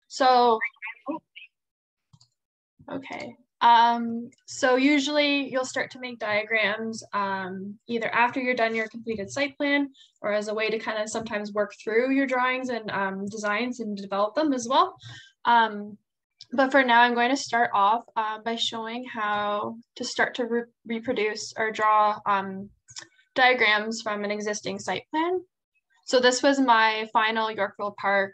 So, okay. So usually you'll start to make diagrams either after you're done your completed site plan or as a way to kind of sometimes work through your drawings and designs and develop them as well. But for now, I'm going to start off by showing how to start to reproduce or draw diagrams from an existing site plan. So this was my final Yorkville Park,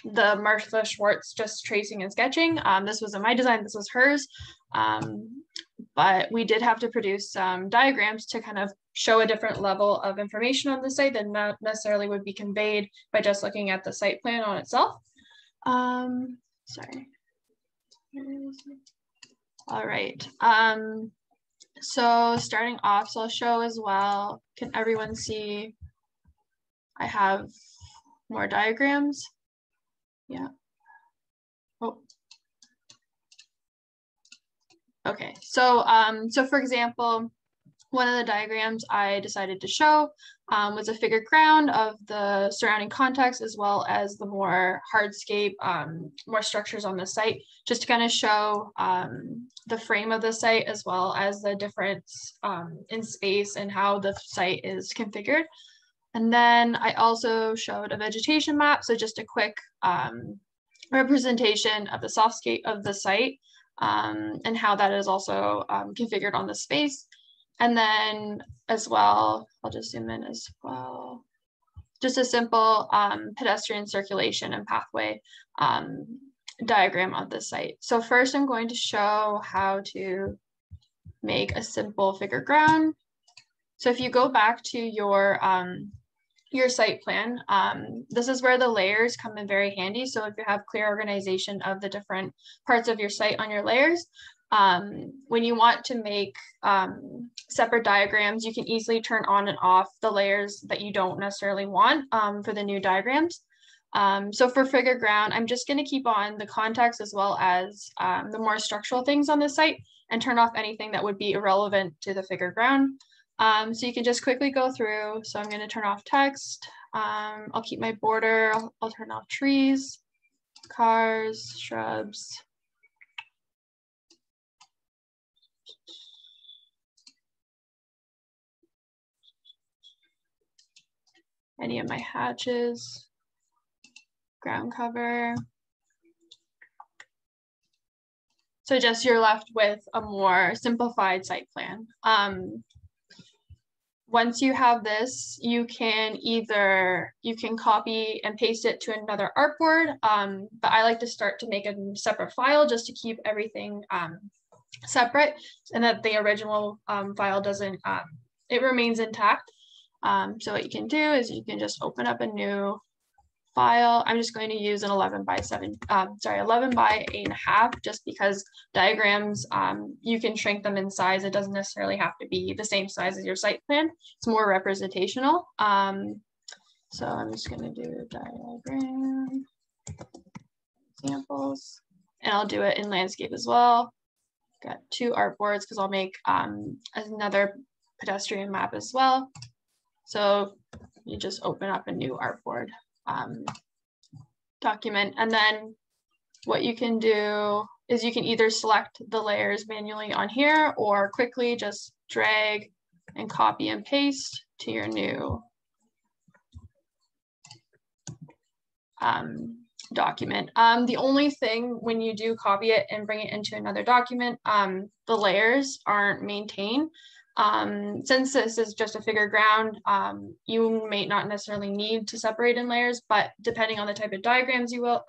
the Martha Schwartz just tracing and sketching. This wasn't my design, this was hers. But we did have to produce some diagrams to kind of show a different level of information on the site than not necessarily would be conveyed by just looking at the site plan on itself. Sorry. All right. So starting off, so I'll show as well. Can everyone see? I have more diagrams. Yeah. Oh. Okay. So for example, one of the diagrams I decided to show was a figured ground of the surrounding context as well as the more hardscape, more structures on the site, just to kind of show the frame of the site as well as the difference in space and how the site is configured. And then I also showed a vegetation map, so just a quick representation of the softscape of the site and how that is also configured on the space. And then as well, I'll just zoom in as well, just a simple pedestrian circulation and pathway diagram of the site. So first I'm going to show how to make a simple figure ground. So if you go back to your site plan, this is where the layers come in very handy. So if you have clear organization of the different parts of your site on your layers, when you want to make separate diagrams, you can easily turn on and off the layers that you don't necessarily want for the new diagrams. So for figure ground, I'm just going to keep on the context as well as the more structural things on the site and turn off anything that would be irrelevant to the figure ground. So you can just quickly go through. So I'm going to turn off text. I'll keep my border. I'll turn off trees, cars, shrubs. Any of my hatches, ground cover. So just you're left with a more simplified site plan. Once you have this, you can copy and paste it to another artboard, but I like to start to make a separate file just to keep everything separate and that the original file doesn't, it remains intact. So what you can do is you can just open up a new file. I'm just going to use an 11 by 8.5, just because diagrams, you can shrink them in size. It doesn't necessarily have to be the same size as your site plan. It's more representational. So I'm just going to do a diagram examples, and I'll do it in landscape as well. Got 2 artboards because I'll make another pedestrian map as well. So you just open up a new artboard document, and then what you can do is you can either select the layers manually on here or quickly just drag and copy and paste to your new document. The only thing when you do copy it and bring it into another document, the layers aren't maintained. Since this is just a figure ground, you may not necessarily need to separate in layers, but depending on the type of diagrams you'll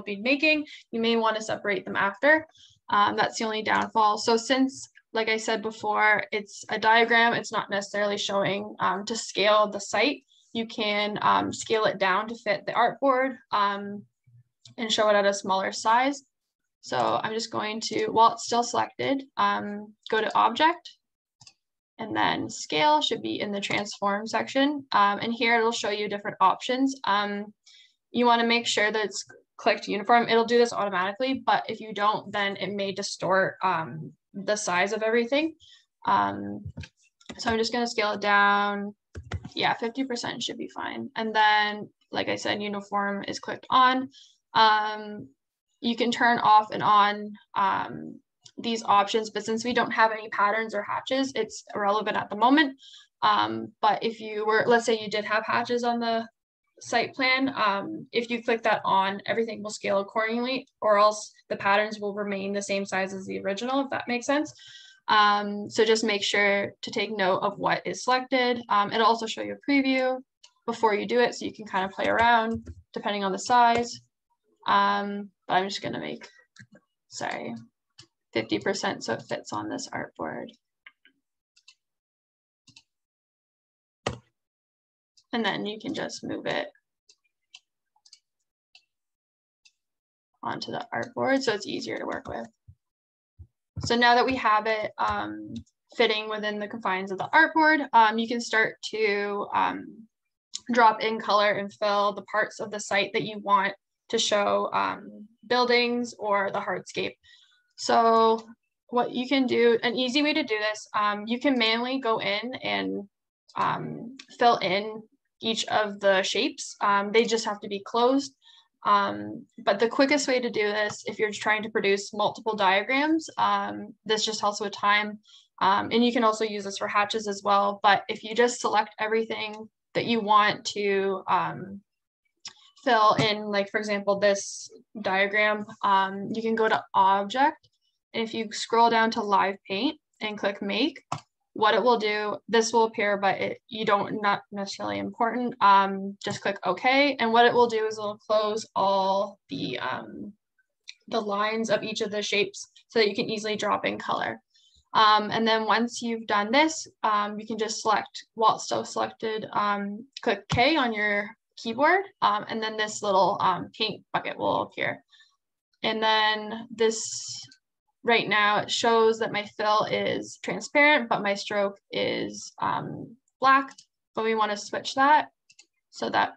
be making, you may want to separate them after. That's the only downfall. So since, like I said before, it's a diagram, it's not necessarily showing to scale the site. You can scale it down to fit the artboard and show it at a smaller size. So I'm just going to, while it's still selected, go to Object, and then Scale should be in the Transform section. And here it'll show you different options. You want to make sure that it's clicked uniform. It'll do this automatically, but if you don't, then it may distort the size of everything. So I'm just going to scale it down. Yeah, 50% should be fine. And then, like I said, uniform is clicked on. You can turn off and on these options, but since we don't have any patterns or hatches, it's irrelevant at the moment. But if you were, let's say you did have hatches on the site plan, if you click that on, everything will scale accordingly, or else the patterns will remain the same size as the original, if that makes sense. So just make sure to take note of what is selected. It'll also show you a preview before you do it, so you can kind of play around depending on the size. But I'm just gonna make, sorry, 50% so it fits on this artboard. And then you can just move it onto the artboard so it's easier to work with. So now that we have it fitting within the confines of the artboard, you can start to drop in color and fill the parts of the site that you want to show buildings or the hardscape. So what you can do, an easy way to do this, you can manually go in and fill in each of the shapes. They just have to be closed. But the quickest way to do this, if you're trying to produce multiple diagrams, this just helps with time. And you can also use this for hatches as well. But if you just select everything that you want to fill in, like for example, this diagram, you can go to Object. And if you scroll down to Live Paint and click Make, what it will do, this will appear, but not necessarily important. Just click OK. And what it will do is it'll close all the lines of each of the shapes so that you can easily drop in color. And then once you've done this, you can just select, while it's still selected, click K on your keyboard, and then this little paint bucket will appear. And then this, right now, it shows that my fill is transparent, but my stroke is black. But we want to switch that so that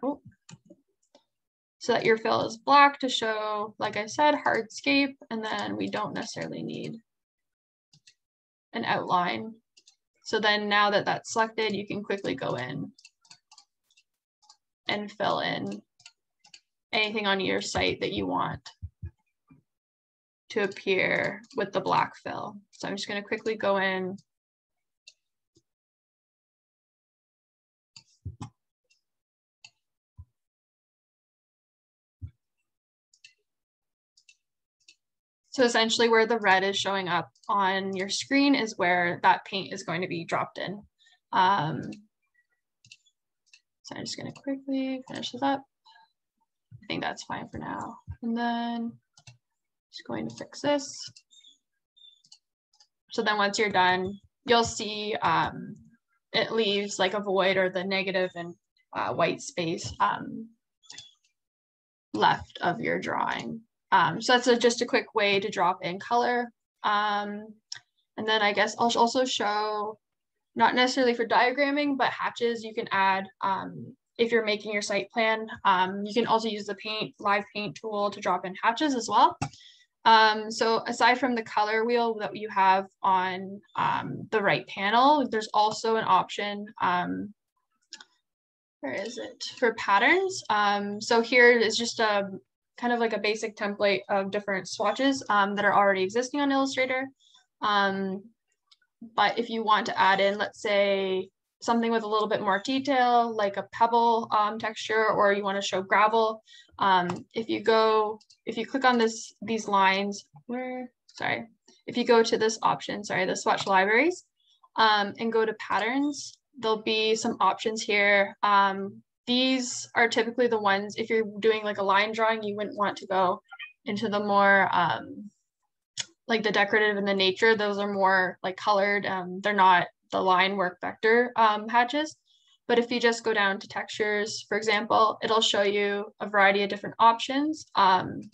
your fill is black to show, like I said, hardscape, and then we don't necessarily need an outline. So then now that that's selected, you can quickly go in and fill in anything on your site that you want to appear with the black fill. So I'm just going to quickly go in . So essentially where the red is showing up on your screen is where that paint is going to be dropped in. So I'm just going to quickly finish this up. I think that's fine for now. And then just going to fix this. So then once you're done, you'll see it leaves like a void or the negative and white space left of your drawing. So that's just a quick way to drop in color. And then I guess I'll also show, not necessarily for diagramming, but hatches you can add if you're making your site plan. You can also use the Live Paint tool to drop in hatches as well. So aside from the color wheel that you have on the right panel, there's also an option, where is it, for patterns. So here is just a kind of like a basic template of different swatches that are already existing on Illustrator. But if you want to add in, let's say, something with a little bit more detail, like a pebble texture, or you want to show gravel, if you click on these lines, if you go to this option, the swatch libraries, and go to patterns, there'll be some options here. These are typically the ones, if you're doing like a line drawing, you wouldn't want to go into the more like the decorative and the nature. Those are more like colored. They're not the line work vector hatches. But if you just go down to textures, for example, it'll show you a variety of different options. And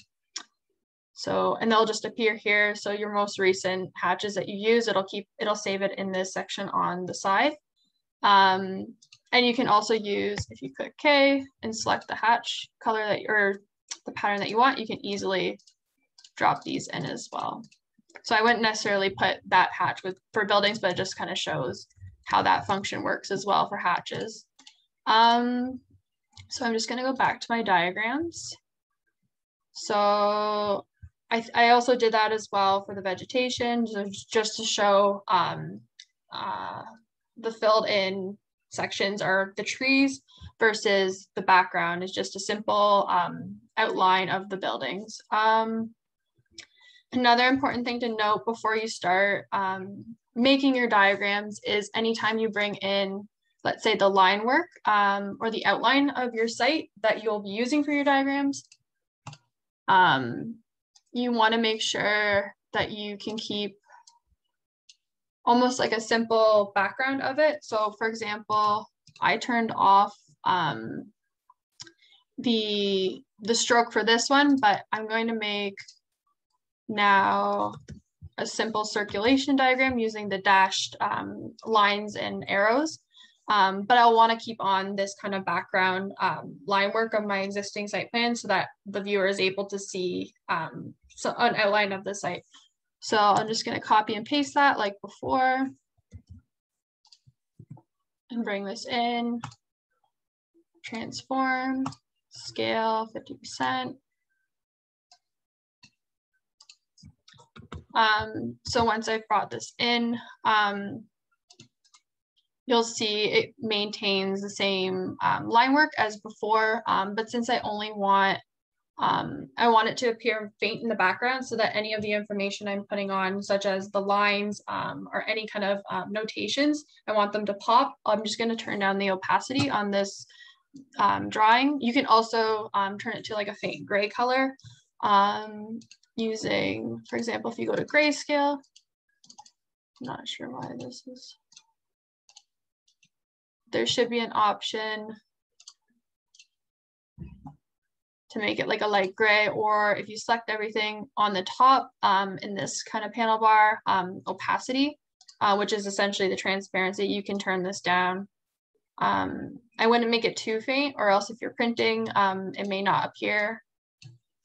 they'll just appear here. So your most recent hatches that you use, it'll save it in this section on the side. And you can also use, if you click K and select the hatch color or the pattern that you want, you can easily drop these in as well. So I wouldn't necessarily put that hatch for buildings, but it just kind of shows how that function works as well for hatches. So I'm just going to go back to my diagrams. So I also did that as well for the vegetation, just to show the filled in sections are the trees versus the background is just a simple outline of the buildings. Another important thing to note before you start making your diagrams is anytime you bring in, let's say, the line work or the outline of your site that you'll be using for your diagrams, you want to make sure that you can keep almost like a simple background of it. So for example, I turned off the stroke for this one, but I'm going to make now a simple circulation diagram using the dashed lines and arrows. But I'll want to keep on this kind of background line work of my existing site plan so that the viewer is able to see an outline of the site. So I'm just going to copy and paste that like before and bring this in, transform, scale 50%. So once I've brought this in, you'll see it maintains the same line work as before, but since I only want, I want it to appear faint in the background so that any of the information I'm putting on, such as the lines or any kind of notations, I want them to pop. I'm just going to turn down the opacity on this drawing. You can also turn it to like a faint gray color using, for example, if you go to grayscale, I'm not sure why this is. There should be an option to make it like a light gray, or if you select everything on the top in this kind of panel bar, opacity, which is essentially the transparency, you can turn this down. I wouldn't make it too faint, or else if you're printing, it may not appear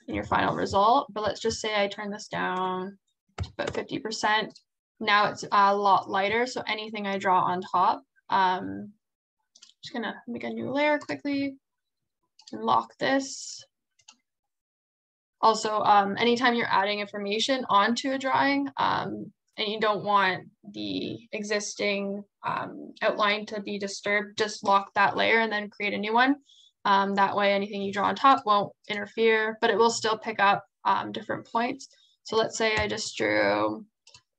in your final result. But let's just say I turn this down to about 50%. Now it's a lot lighter, so anything I draw on top, just gonna make a new layer quickly and lock this. Also, anytime you're adding information onto a drawing and you don't want the existing outline to be disturbed, just lock that layer and then create a new one. That way anything you draw on top won't interfere, but it will still pick up different points. So let's say I just drew,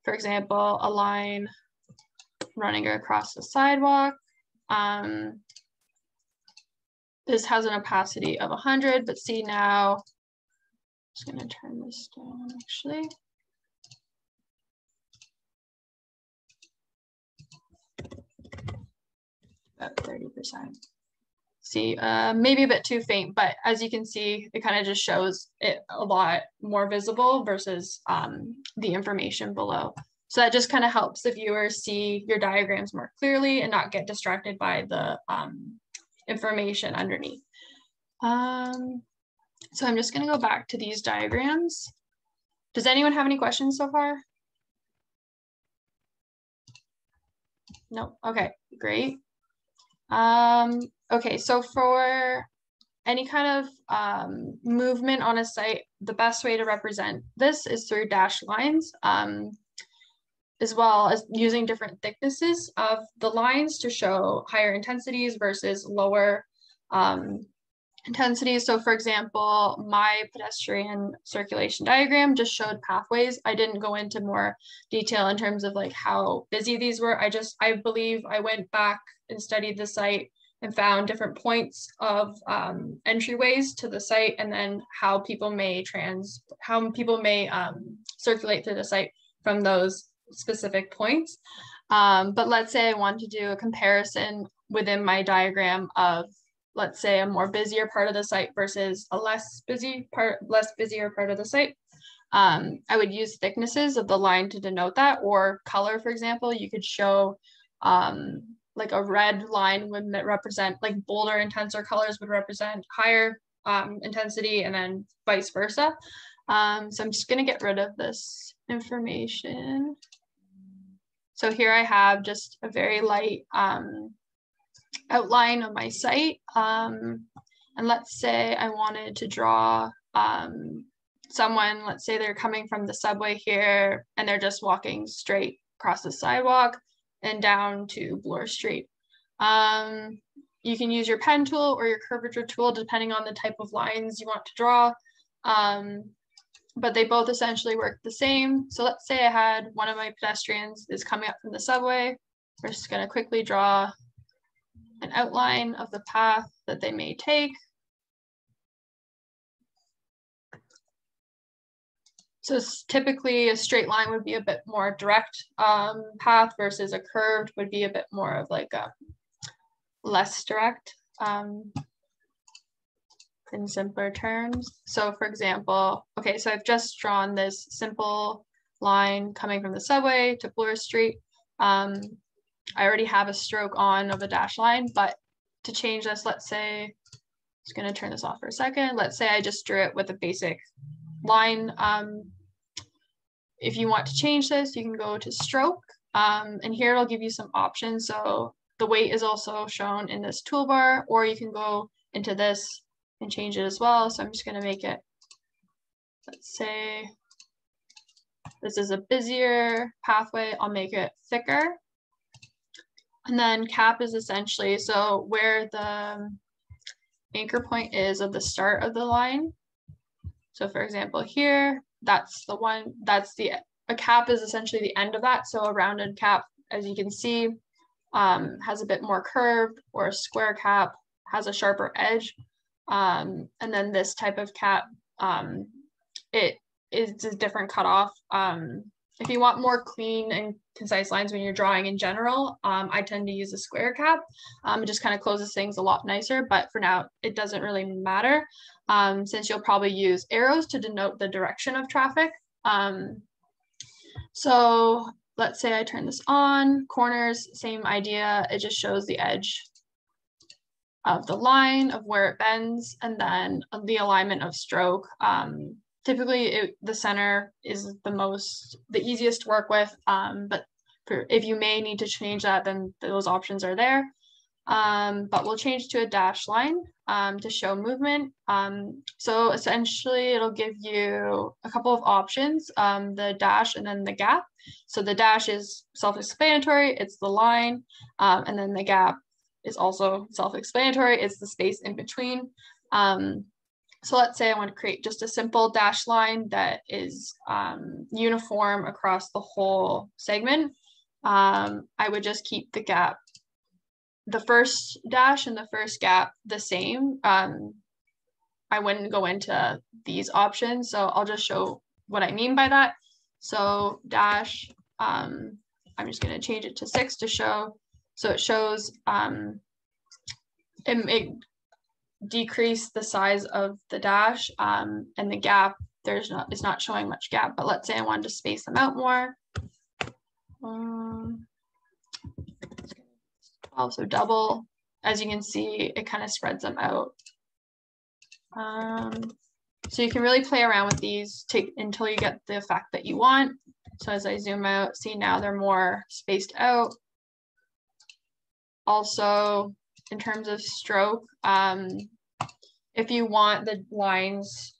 for example, a line running across the sidewalk. This has an opacity of 100, but see now, I'm just going to turn this down actually. About 30%. See, maybe a bit too faint, but as you can see, it kind of just shows it a lot more visible versus the information below. So that just kind of helps the viewers see your diagrams more clearly and not get distracted by the information underneath. So I'm just going to go back to these diagrams. Does anyone have any questions so far? No. Okay, great. Okay, so for any kind of movement on a site, the best way to represent this is through dashed lines, as well as using different thicknesses of the lines to show higher intensities versus lower intensities. So for example, my pedestrian circulation diagram just showed pathways. I didn't go into more detail in terms of like how busy these were. I believe I went back and studied the site and found different points of entryways to the site, and then how people may circulate through the site from those specific points. But let's say I want to do a comparison within my diagram of, let's say, a more busier part of the site versus a less busier part of the site. I would use thicknesses of the line to denote that, or color, for example. You could show like a red line would represent, like bolder, intenser colors would represent higher intensity, and then vice versa. So I'm just going to get rid of this information. So here I have just a very light outline of my site. And let's say I wanted to draw someone, let's say they're coming from the subway here and they're just walking straight across the sidewalk and down to Bloor Street. You can use your pen tool or your curvature tool depending on the type of lines you want to draw. But they both essentially work the same. So let's say I had one of my pedestrians is coming up from the subway. We're just going to quickly draw an outline of the path that they may take. So typically a straight line would be a bit more direct path versus a curved would be a bit more of like a less direct in simpler terms. So for example, okay, so I've just drawn this simple line coming from the subway to Bloor Street. I already have a stroke on of a dash line, but to change this, let's say, I'm just going to turn this off for a second. Let's say I just drew it with a basic line. If you want to change this, you can go to stroke, and here it'll give you some options. So the weight is also shown in this toolbar, or you can go into this and change it as well. So I'm just going to make it, let's say this is a busier pathway, I'll make it thicker. And then cap is essentially, so where the anchor point is of the start of the line. So for example, here, that's the one, a cap is essentially the end of that. So a rounded cap, as you can see, has a bit more curve, or a square cap has a sharper edge. And then this type of cap, it is a different cutoff. If you want more clean and concise lines when you're drawing in general, I tend to use a square cap. It just kind of closes things a lot nicer, but for now, it doesn't really matter, since you'll probably use arrows to denote the direction of traffic. So let's say I turn this on, corners, same idea. It just shows the edge of the line, of where it bends, and then the alignment of stroke. Typically, the center is the easiest to work with, but if you may need to change that, then those options are there. But we'll change to a dash line to show movement. So essentially, it'll give you a couple of options, the dash and then the gap. So the dash is self-explanatory, it's the line, and then the gap is also self-explanatory, it's the space in between. So let's say I want to create just a simple dash line that is uniform across the whole segment. I would just keep the gap, the first dash and the first gap, the same. I wouldn't go into these options, so I'll just show what I mean by that. So dash, I'm just going to change it to 6 to show. So it shows it decrease the size of the dash, and the gap, it's not showing much gap, but let's say I wanted to space them out more. Also double, as you can see, it kind of spreads them out. So you can really play around with these until you get the effect that you want. So as I zoom out, see now they're more spaced out. Also, in terms of stroke, if you want the lines,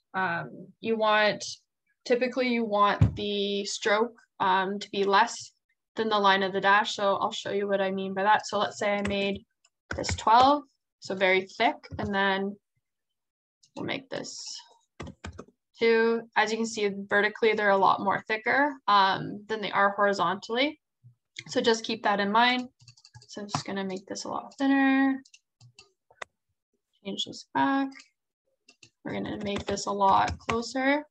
typically you want the stroke to be less than the line of the dash. So I'll show you what I mean by that. So let's say I made this 12, so very thick, and then we'll make this 2. As you can see, vertically, they're a lot more thicker than they are horizontally. So just keep that in mind. So I'm just gonna make this a lot thinner. Change this back. We're gonna make this a lot closer.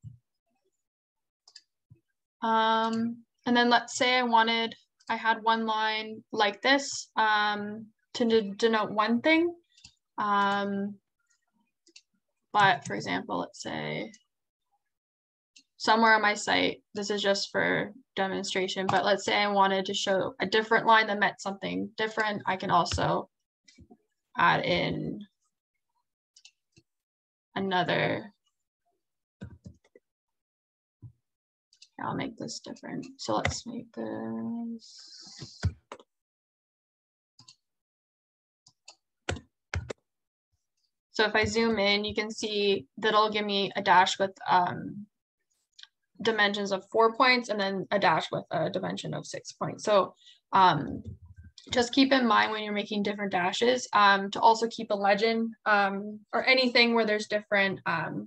And then let's say I had one line like this to denote one thing. But for example, let's say somewhere on my site, this is just for demonstration, but let's say I wanted to show a different line that meant something different. I can also add in another. I'll make this different. So let's make this. So if I zoom in, you can see that it'll give me a dash with dimensions of 4 points and then a dash with a dimension of 6 points. So just keep in mind when you're making different dashes to also keep a legend or anything where there's different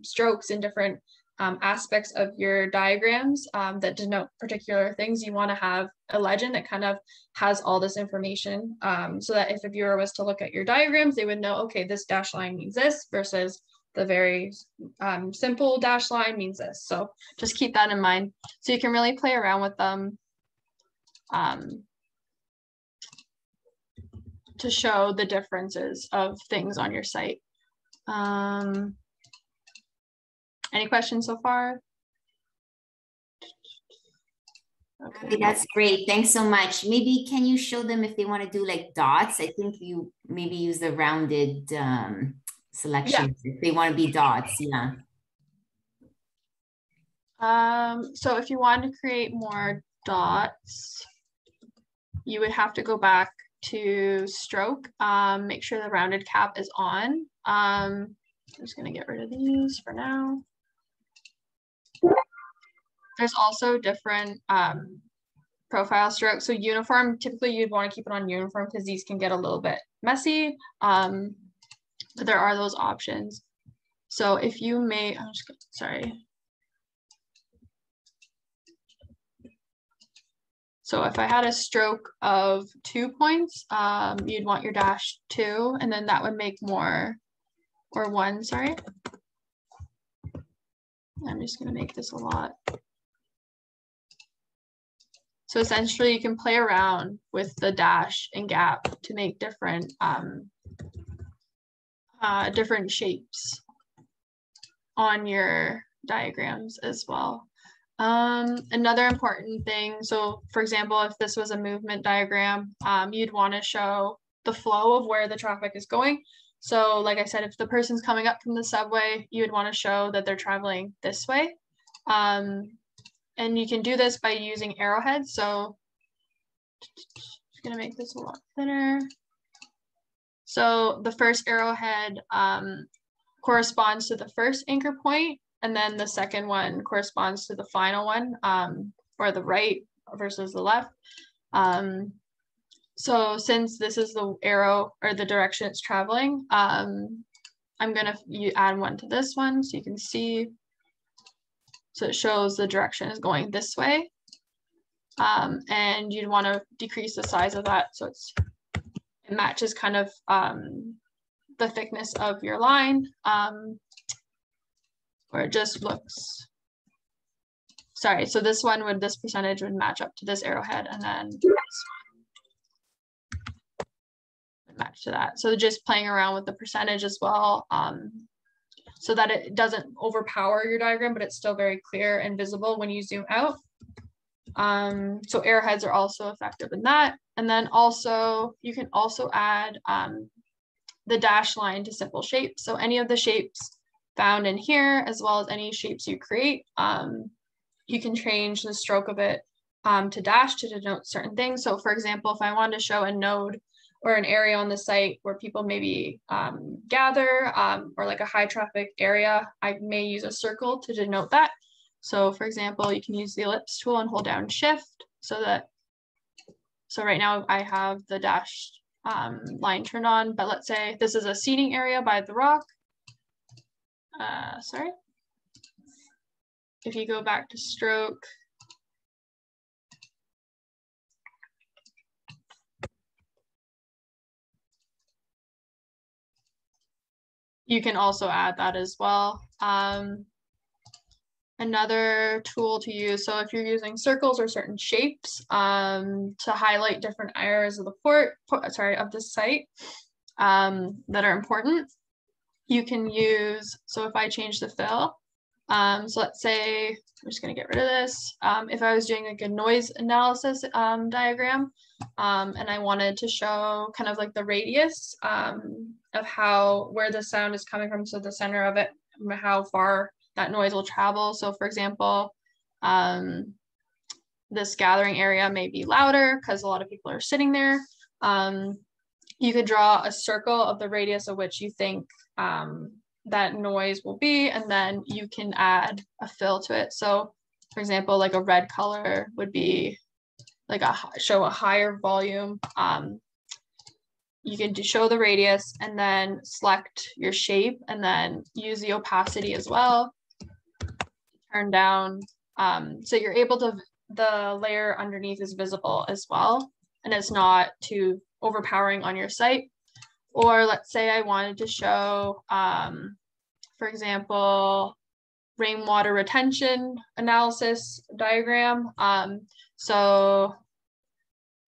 strokes and different aspects of your diagrams that denote particular things. You want to have a legend that kind of has all this information so that if a viewer was to look at your diagrams, they would know, okay, this dash line means this versus the very simple dash line means this. So just keep that in mind. So you can really play around with them to show the differences of things on your site. Any questions so far? Okay, that's great. Thanks so much. Maybe can you show them if they want to do like dots? I think you maybe use the rounded selections if they want to be dots. Yeah. So if you want to create more dots, you would have to go back to stroke, make sure the rounded cap is on. I'm just going to get rid of these for now. There's also different profile strokes. So uniform, typically you'd want to keep it on uniform because these can get a little bit messy, but there are those options. So if you may, I'm just sorry. So if I had a stroke of 2 points, you'd want your dash 2, and then that would make more, or 1, sorry. I'm just gonna make this a lot. So essentially you can play around with the dash and gap to make different, different shapes on your diagrams as well. Another important thing, so for example, if this was a movement diagram, you'd want to show the flow of where the traffic is going. So like I said, if the person's coming up from the subway, you would want to show that they're traveling this way. And you can do this by using arrowheads. So just gonna make this a lot thinner. So the first arrowhead corresponds to the first anchor point, and then the second one corresponds to the final one, or the right versus the left. So since this is the arrow or the direction it's traveling, I'm gonna add one to this one so you can see. So it shows the direction is going this way. And you'd want to decrease the size of that so it matches kind of the thickness of your line, or it just looks, sorry, so this one would, this percentage would match up to this arrowhead, and then this one would match to that. So just playing around with the percentage as well, so that it doesn't overpower your diagram, but it's still very clear and visible when you zoom out. So arrowheads are also effective in that. And then also, you can also add the dash line to simple shapes. So any of the shapes found in here, as well as any shapes you create, you can change the stroke of it to dash to denote certain things. So for example, if I wanted to show a node or an area on the site where people maybe gather, or like a high traffic area, I may use a circle to denote that. So for example, you can use the ellipse tool and hold down shift so right now I have the dash line turned on, but let's say this is a seating area by the rock. Sorry. If you go back to stroke, you can also add that as well. Another tool to use, so if you're using circles or certain shapes to highlight different areas of the site that are important, you can use, so if I change the fill, so let's say, I'm just gonna get rid of this. If I was doing like a noise analysis diagram, and I wanted to show kind of like the radius of where the sound is coming from, so the center of it, how far that noise will travel. So for example, this gathering area may be louder because a lot of people are sitting there. You could draw a circle of the radius of which you think that noise will be, and then you can add a fill to it. So for example, like a red color would be like show a higher volume. You can show the radius and then select your shape and then use the opacity as well. Turn down, so you're able to, the layer underneath is visible as well, and it's not too overpowering on your site. Or let's say I wanted to show, for example, rainwater retention analysis diagram. So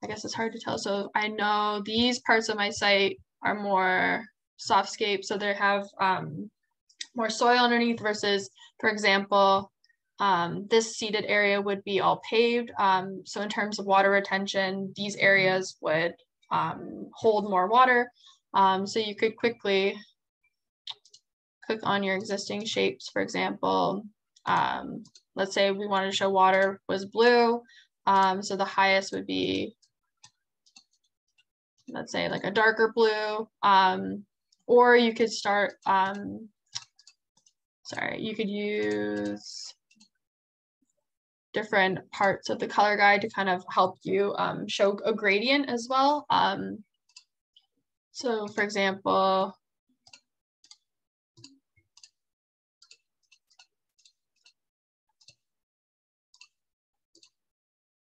I guess it's hard to tell. So I know these parts of my site are more softscape, so they have more soil underneath versus, for example, this seeded area would be all paved. So in terms of water retention, these areas would hold more water. So you could quickly click on your existing shapes, for example. Let's say we wanted to show water was blue. So the highest would be, let's say like a darker blue. Or you could start, you could use different parts of the color guide to kind of help you show a gradient as well. So for example,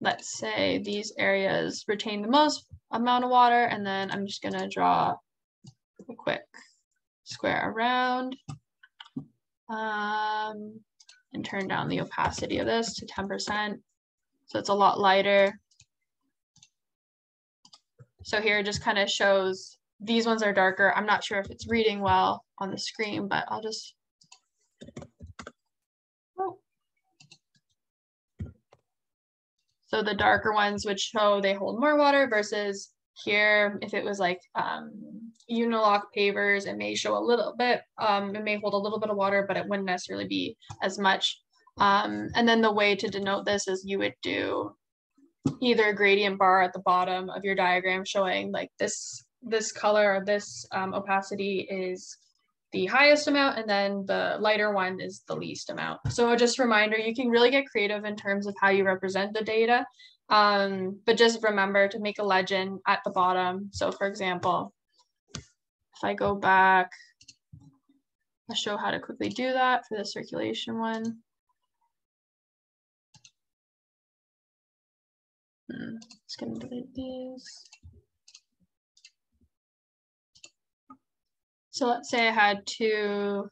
let's say these areas retain the most amount of water, and then I'm just gonna draw a quick square around and turn down the opacity of this to 10%. So it's a lot lighter. So here it just kind of shows, these ones are darker. I'm not sure if it's reading well on the screen, but I'll just, so the darker ones would show they hold more water versus here, if it was like Unilock pavers, it may show a little bit, it may hold a little bit of water, but it wouldn't necessarily be as much. And then the way to denote this is you would do either a gradient bar at the bottom of your diagram showing like this color or this opacity is the highest amount, and then the lighter one is the least amount. So just a reminder, you can really get creative in terms of how you represent the data, but just remember to make a legend at the bottom. So for example, if I go back, I'll show how to quickly do that for the circulation one. Just gonna delete these. So let's say I had two,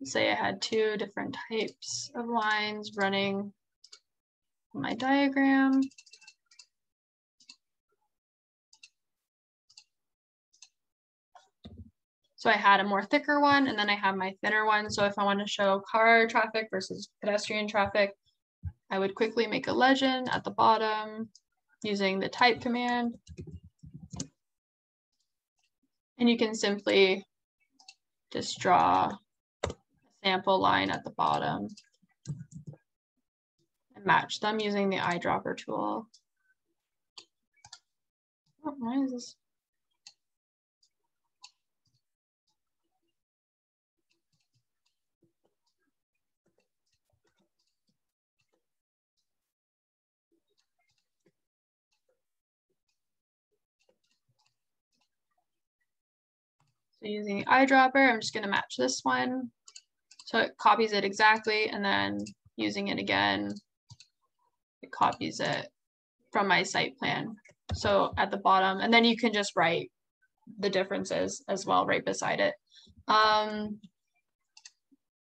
say I had two different types of lines running on my diagram. So I had a more thicker one, and then I have my thinner one. So if I want to show car traffic versus pedestrian traffic, I would quickly make a legend at the bottom using the type command. And you can simply just draw a sample line at the bottom and match them using the eyedropper tool. Oh, why is this? So using the eyedropper, I'm just going to match this one. So it copies it exactly, and then using it again, it copies it from my site plan. So at the bottom, and then you can just write the differences as well right beside it.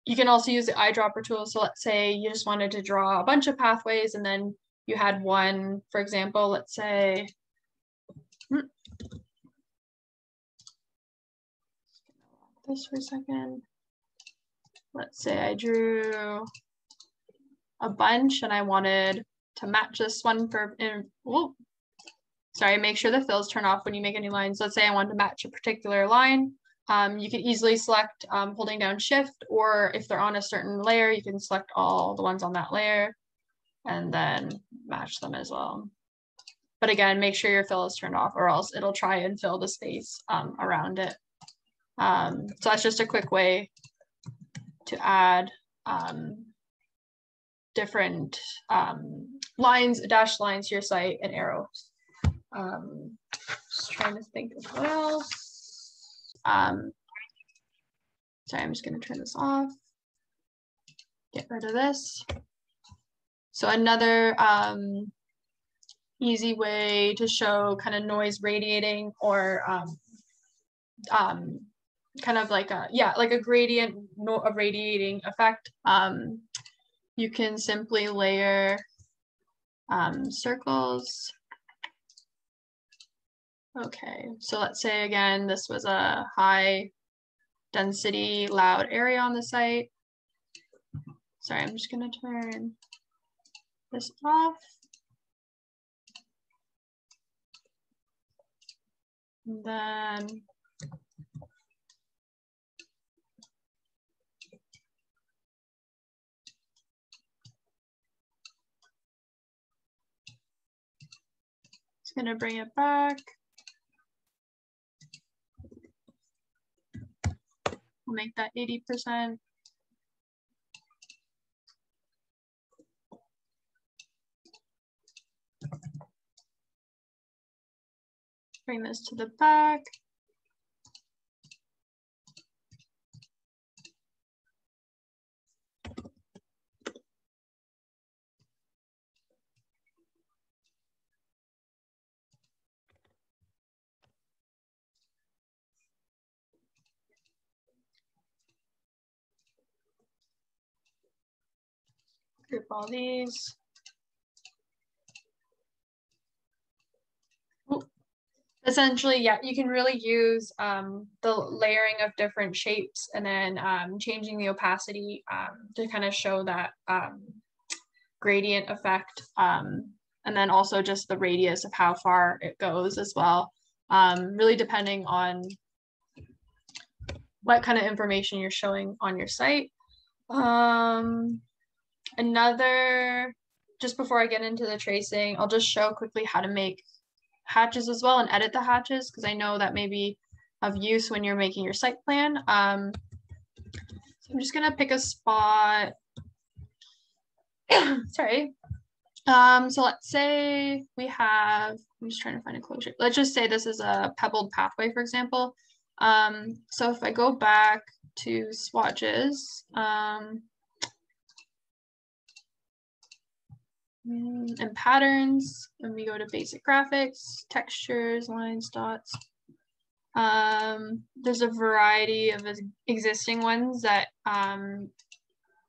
You can also use the eyedropper tool. So let's say you just wanted to draw a bunch of pathways, and then you had one, for example, let's say, this for a second. Let's say I drew a bunch and I wanted to match this one for, sorry, make sure the fills turn off when you make any lines. Let's say I wanted to match a particular line. You can easily select holding down shift, or if they're on a certain layer, you can select all the ones on that layer. and then match them as well. But again, make sure your fill is turned off or else it'll try and fill the space around it. So that's just a quick way to add different lines, dashed lines to your site and arrows. Just trying to think of what else. Sorry, I'm just going to turn this off. Get rid of this. So another easy way to show kind of noise radiating or kind of like a, yeah, like a gradient of radiating effect. You can simply layer circles. Okay, so let's say again, this was a high density loud area on the site. Sorry, I'm just gonna turn this off. And then it's gonna bring it back. We'll make that 80%. Bring this to the back. Group all these. Essentially, yeah, you can really use the layering of different shapes and then changing the opacity to kind of show that gradient effect. And then also just the radius of how far it goes as well. Really depending on what kind of information you're showing on your site. Another, just before I get into the tracing, I'll just show quickly how to make hatches as well and edit the hatches because I know that may be of use when you're making your site plan. So I'm just gonna pick a spot. Sorry. So let's say we have, I'm just trying to find a closure. Let's just say this is a pebbled pathway, for example. So if I go back to swatches, and patterns, and we go to basic graphics, textures, lines, dots. There's a variety of existing ones that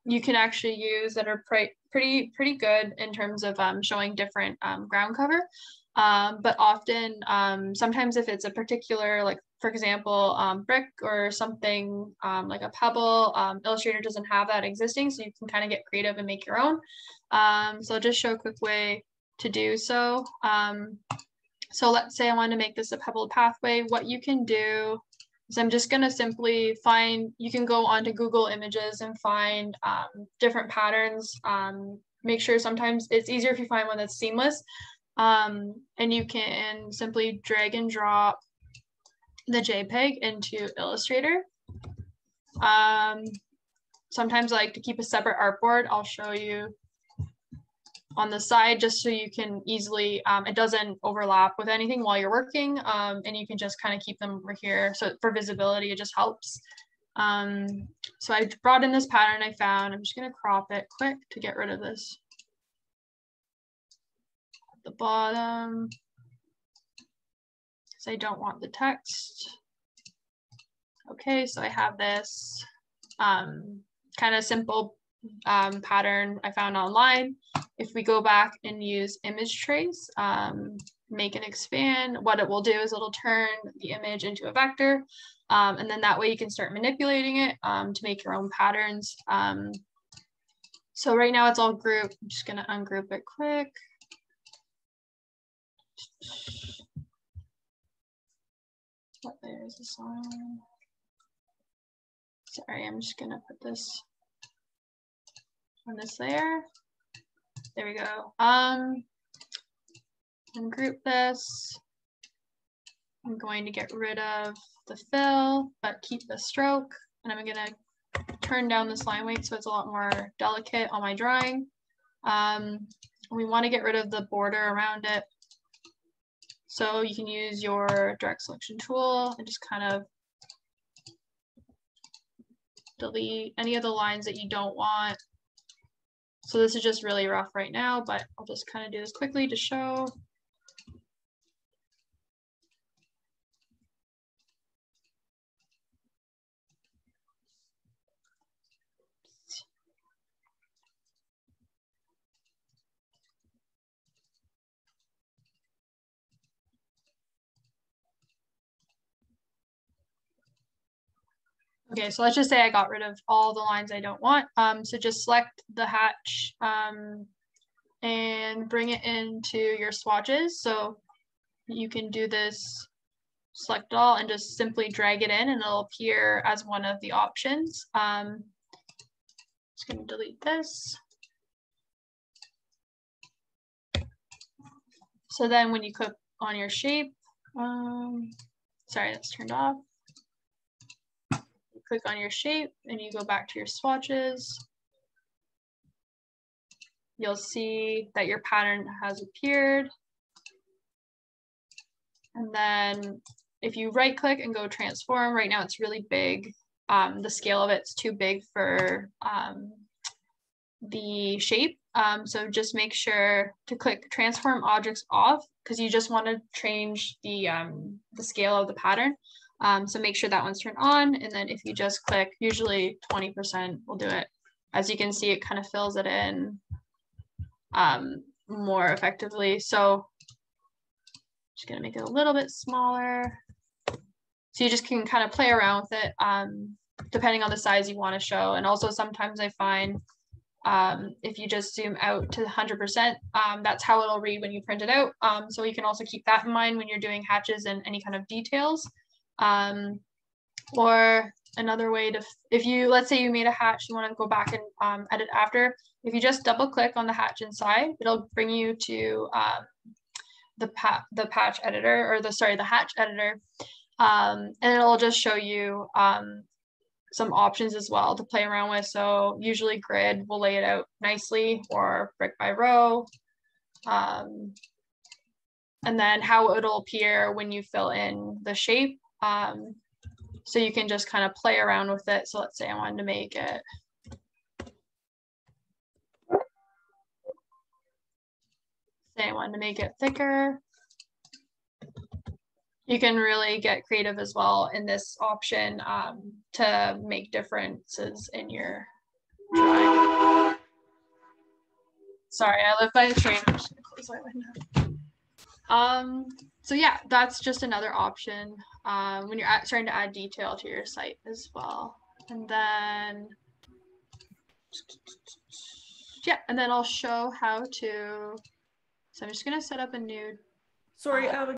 you can actually use that are pretty good in terms of showing different ground cover. But often, sometimes if it's a particular, like for example, brick or something like a pebble, Illustrator doesn't have that existing, so you can kind of get creative and make your own. So I'll just show a quick way to do so. So let's say I want to make this a pebbled pathway. What you can do is I'm just going to simply find, you can go onto Google Images and find different patterns. Make sure sometimes it's easier if you find one that's seamless. And you can simply drag and drop the JPEG into Illustrator. Sometimes I like to keep a separate artboard. I'll show you on the side just so you can easily, it doesn't overlap with anything while you're working, and you can just kind of keep them over here. So for visibility, it just helps. So I brought in this pattern I found. I'm just gonna crop it quick to get rid of this at the bottom, because I don't want the text. Okay, so I have this kind of simple pattern I found online. If we go back and use image trace, make and expand, what it will do is it'll turn the image into a vector. And then that way you can start manipulating it to make your own patterns. So right now it's all grouped. I'm just gonna ungroup it quick. What layer is this on? Sorry, I'm just gonna put this on this layer. there we go. Ungroup this. I'm going to get rid of the fill, but keep the stroke. And I'm gonna turn down this line weight so it's a lot more delicate on my drawing. We want to get rid of the border around it. So you can use your direct selection tool and just kind of delete any of the lines that you don't want. So this is just really rough right now, but I'll just kind of do this quickly to show. Okay, so let's just say I got rid of all the lines I don't want. So just select the hatch and bring it into your swatches. So you can do this, select all, and just simply drag it in and it'll appear as one of the options. Just gonna delete this. So then when you click on your shape, sorry, that's turned off. Click on your shape and you go back to your swatches. You'll see that your pattern has appeared. And then if you right click and go transform, right now it's really big. The scale of it's too big for the shape. So just make sure to click transform objects off because you just want to change the scale of the pattern. So make sure that one's turned on, and then if you just click, usually 20% will do it. As you can see, it kind of fills it in more effectively. So just gonna make it a little bit smaller. So you just can kind of play around with it depending on the size you want to show. And also sometimes I find if you just zoom out to 100%, that's how it'll read when you print it out. So you can also keep that in mind when you're doing hatches and any kind of details. Or another way to, if you, let's say you made a hatch, you want to go back and edit after, if you just double click on the hatch inside, it'll bring you to the patch editor, or the hatch editor, and it'll just show you some options as well to play around with. So usually grid will lay it out nicely, or brick by row, and then how it'll appear when you fill in the shape. So you can just kind of play around with it. So let's say I wanted to make it thicker. You can really get creative as well in this option to make differences in your drawing. Sorry, I live by the train. I'm just gonna close my window. So yeah, that's just another option when you're starting to add detail to your site as well. And then, yeah, and then I'll show how to, so I'm just gonna set up a new. Sorry,